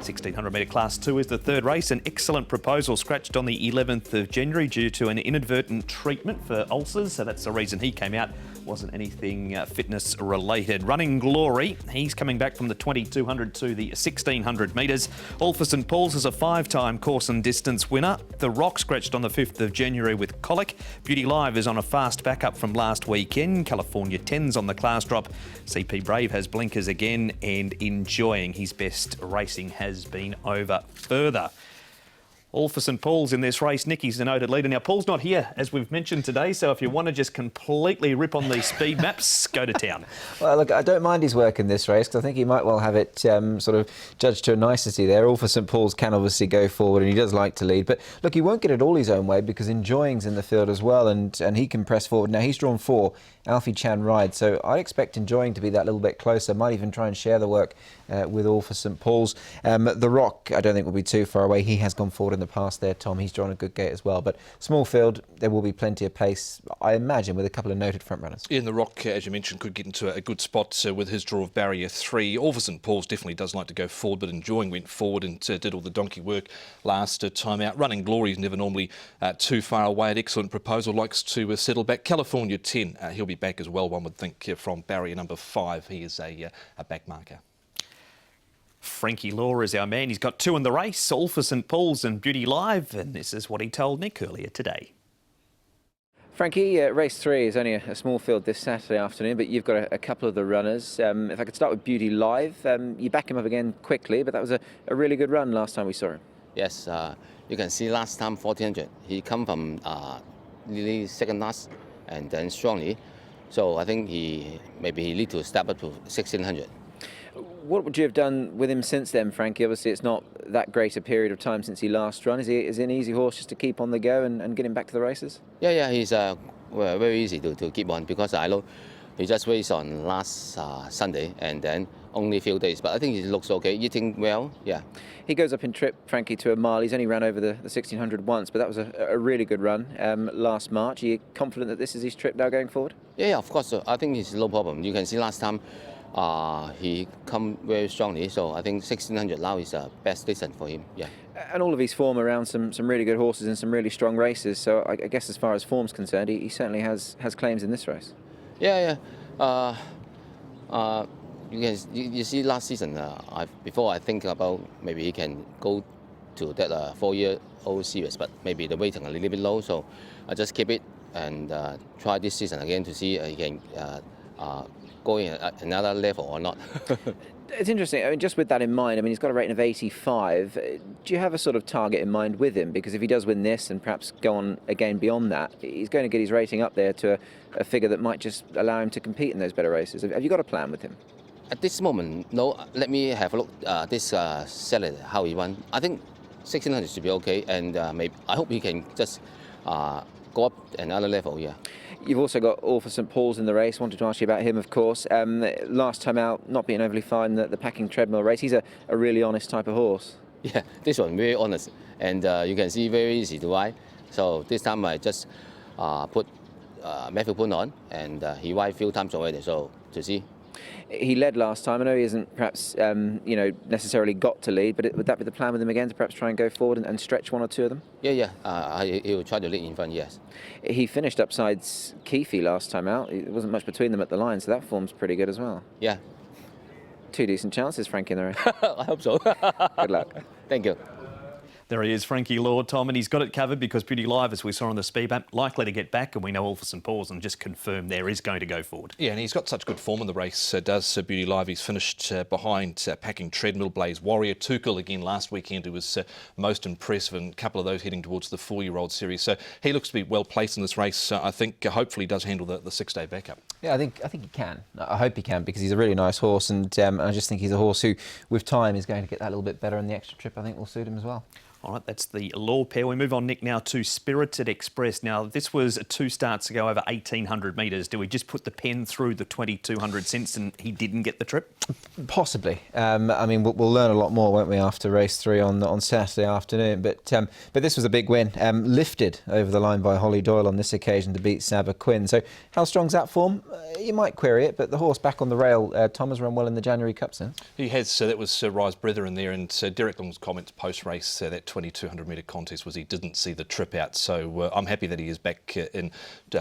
1600 metre Class 2 is the third race. An excellent proposal scratched on the 11th of January due to an inadvertent treatment for ulcers. So that's the reason he came out. Wasn't anything fitness related. Running Glory, he's coming back from the 2200 to the 1600 metres. All for St Paul's is a 5-time course and distance winner. The Rock scratched on the 5th of January with colic. Beauty Live is on a fast backup from last weekend. California 10's on the class drop. CP Brave has blinkers again and enjoying his best racing has been over further. All for St Paul's in this race. Nicky's the noted leader. Now, Paul's not here, as we've mentioned today, so if you want to just completely rip on these speed maps, go to town. Well, look, I don't mind his work in this race because I think he might well have it sort of judged to a nicety there. All for St Paul's can obviously go forward and he does like to lead. But look, he won't get it all his own way because Enjoying's in the field as well and he can press forward. Now, he's drawn 4. Alfie Chan rides, so I expect Enjoying to be that little bit closer. Might even try and share the work with All for St Paul's. The Rock, I don't think will be too far away. He has gone forward in the past there, Tom. He's drawn a good gate as well. But small field, there will be plenty of pace, I imagine, with a couple of noted front runners. Ian, The Rock, as you mentioned, could get into a good spot with his draw of barrier 3. All for St Paul's definitely does like to go forward, but Enjoying went forward and did all the donkey work last time out. Running Glory is never normally too far away. An excellent proposal, likes to settle back. California 10, he'll be back as well, one would think, from barrier number 5. He is a back marker. Frankie Law is our man. He's got 2 in the race, All for St Paul's and Beauty Live, and this is what he told Nick earlier today. Frankie, race 3 is only a small field this Saturday afternoon, but you've got a couple of the runners. If I could start with Beauty Live, you back him up again quickly, but that was a really good run last time we saw him. Yes, you can see last time 1400, he come from nearly second last and then strongly. So I think maybe he need to step up to 1600. What would you have done with him since then, Frankie? Obviously, it's not that great a period of time since he last run. Is he an easy horse just to keep on the go and get him back to the races? Yeah, he's very easy to keep on because I know he just raced on last Sunday and then only a few days. But I think he looks okay, eating well, yeah. He goes up in trip, Frankie, to a mile. He's only ran over the 1600 once, but that was a really good run last March. Are you confident that this is his trip now going forward? Yeah, of course. I think it's no problem. You can see last time he come very strongly, so I think 1600 now is the best distance for him. Yeah. And all of his form around some really good horses and some really strong races. So I guess as far as form's concerned, he certainly has claims in this race. Yeah. You see last season, before I think about maybe he can go to that 4-year-old series, but maybe the weighting a little bit low, so I just keep it and try this season again to see he can go in another level or not. It's interesting. I mean, just with that in mind, I mean, he's got a rating of 85. Do you have a sort of target in mind with him? Because if he does win this and perhaps go on again beyond that, he's going to get his rating up there to a figure that might just allow him to compete in those better races. Have you got a plan with him? At this moment, no. Let me have a look this Saturday, how he won. I think 1600 should be okay, and maybe I hope he can just go up another level, yeah. You've also got All for St Paul's in the race. Wanted to ask you about him, of course. Last time out, not being overly fine, the packing treadmill race. He's a really honest type of horse. Yeah, this one very honest, and you can see very easy to ride. So this time I just put Matthew Poon on, and he ride a few times already, so to see. He led last time. I know he hasn't perhaps necessarily got to lead, but would that be the plan with him again, to perhaps try and go forward and stretch 1 or 2 of them? Yeah. He will try to lead in front, yes. He finished upsides Keefe last time out. There wasn't much between them at the line, so that form's pretty good as well. Yeah. 2 decent chances, Frankie, in the race. I hope so. Good luck. Thank you. There he is, Frankie Law, Tom, and he's got it covered because Beauty Live, as we saw on the speed map, likely to get back, and we know All for St Paul's and just confirm there is going to go forward. Yeah, and he's got such good form in the race, does Beauty Live. He's finished behind Packing Treadmill, Blaze Warrior, Tukul again last weekend, who was most impressive, and a couple of those heading towards the 4-year-old series. So he looks to be well placed in this race. I think hopefully does handle the 6-day backup. Yeah, I think he can. I hope he can, because he's a really nice horse, and I just think he's a horse who, with time, is going to get that little bit better, and the extra trip I think will suit him as well. All right, that's the Law pair. We move on, Nick, now to Spirited Express. Now, this was 2 starts to go over 1,800 metres. Do we just put the pen through the 2,200 cents and he didn't get the trip? Possibly. I mean, we'll learn a lot more, won't we, after race 3 on Saturday afternoon. But this was a big win. Lifted over the line by Holly Doyle on this occasion to beat Saba Quinn. So how strong's that form? You might query it, but the horse back on the rail, Tom has run well in the January Cup since. He has. That was Rise Brethren there, and Derek Long's comments post-race, that 2,200 metre contest was he didn't see the trip out. So I'm happy that he is back in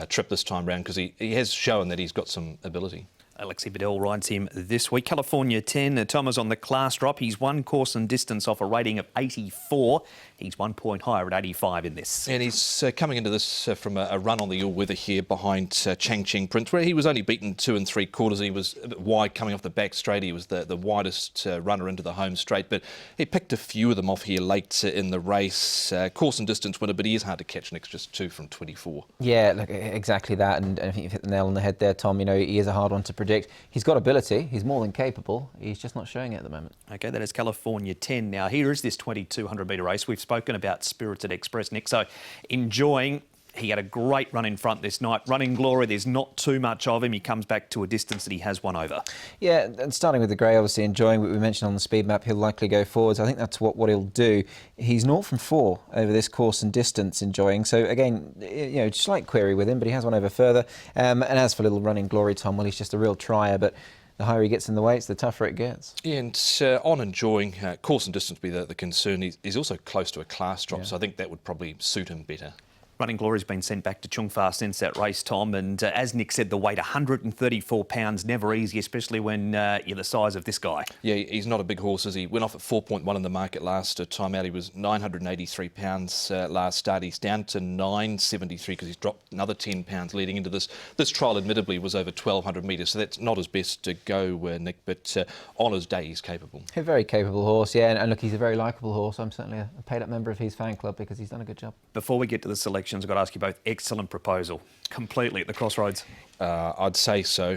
trip this time round, because he has shown that he's got some ability. Alexi Bedell rides him this week. California 10, Thomas on the class drop. He's 1 course and distance off a rating of 84. He's 1 point higher at 85 in this. And he's coming into this from a run on the all-weather here behind Chang Cheng Prince, where he was only beaten 2 3/4. He was a bit wide coming off the back straight. He was the widest runner into the home straight, but he picked a few of them off here late in the race. Course and distance winner, but he is hard to catch next, just 2 from 24. Yeah, look, exactly that. And I think you've hit the nail on the head there, Tom. You know, he is a hard one to predict. He's got ability. He's more than capable. He's just not showing it at the moment. OK, that is California 10. Now, here is this 2,200 metre race. We've spoken about Spirited Express, Nick. So, enjoying. He had a great run in front this night. Running Glory, there's not too much of him. He comes back to a distance that he has won over. Yeah, and starting with the grey, obviously enjoying what we mentioned on the speed map, he'll likely go forwards. I think that's what he'll do. He's 0 from 4 over this course and distance, enjoying. So again, you know, slight query with him, but he has one over further. And as for little Running Glory, Tom, well, he's just a real trier, but the higher he gets in the weights, the tougher it gets. Yeah, and on enjoying, course and distance will be the concern. He's also close to a class drop, so I think that would probably suit him better. Running Glory's been sent back to Chung Fa since that race, Tom, and as Nick said, the weight, 134 pounds, never easy, especially when you're the size of this guy. Yeah, he's not a big horse, as he went off at 4.1 in the market last time out. He was 983 pounds last start. He's down to 973 because he's dropped another 10 pounds leading into this. This trial, admittedly, was over 1,200 metres, so that's not his best to go, Nick, but on his day, he's capable. A very capable horse, yeah, and look, he's a very likeable horse. I'm certainly a paid-up member of his fan club because he's done a good job. Before we get to the selection, I've got to ask you both, excellent proposal, completely at the crossroads. I'd say so.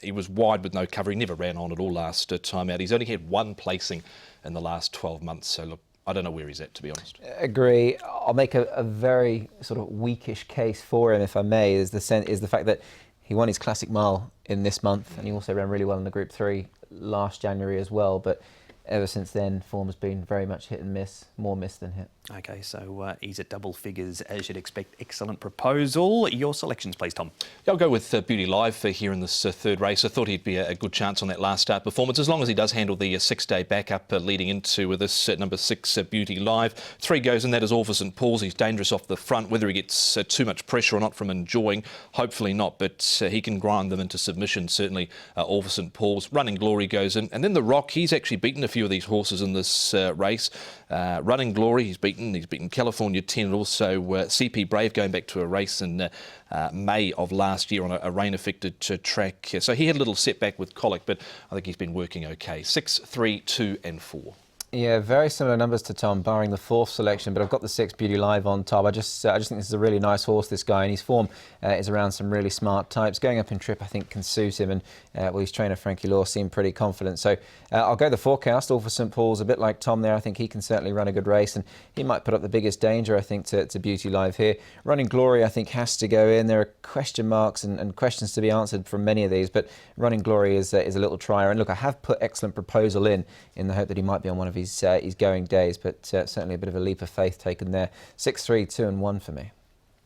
He was wide with no cover. He never ran on at all last time out. He's only had 1 placing in the last 12 months. So, look, I don't know where he's at, to be honest. Agree. I'll make a very sort of weakish case for him, if I may, is the fact that he won his Classic Mile in this month, and he also ran really well in the Group 3 last January as well. But ever since then, form has been very much hit and miss, more miss than hit. OK, so he's at double figures, as you'd expect. Excellent proposal. Your selections, please, Tom. Yeah, I'll go with Beauty Live here in this third race. I thought he'd be a good chance on that last start performance, as long as he does handle the 6-day backup leading into this number 6 Beauty Live. 3 goes, and that is all for St Paul's. He's dangerous off the front. Whether he gets too much pressure or not from enjoying, hopefully not, but he can grind them into submission, certainly all for St Paul's. Running Glory goes in, and then the Rock, he's actually beaten a few of these horses in this race. Running Glory, he's beaten California 10, and also CP Brave going back to a race in May of last year on a rain-affected track. So he had a little setback with colic, but I think he's been working okay. 6, 3, 2 and 4. Yeah, very similar numbers to Tom, barring the 4th selection, but I've got the 6 Beauty Live on top. I just think this is a really nice horse, this guy, and his form is around some really smart types. Going up in trip, I think, can suit him, and well, his trainer, Frankie Law, seemed pretty confident. So I'll go the forecast, all for St Paul's, a bit like Tom there. I think he can certainly run a good race, and he might put up the biggest danger, I think, to Beauty Live here. Running Glory, I think, has to go in. There are question marks and questions to be answered from many of these, but Running Glory is a little trier. And look, I have put Excellent Proposal in the hope that he might be on one of his going days, but certainly a bit of a leap of faith taken there. 6, 3, 2 and 1 for me.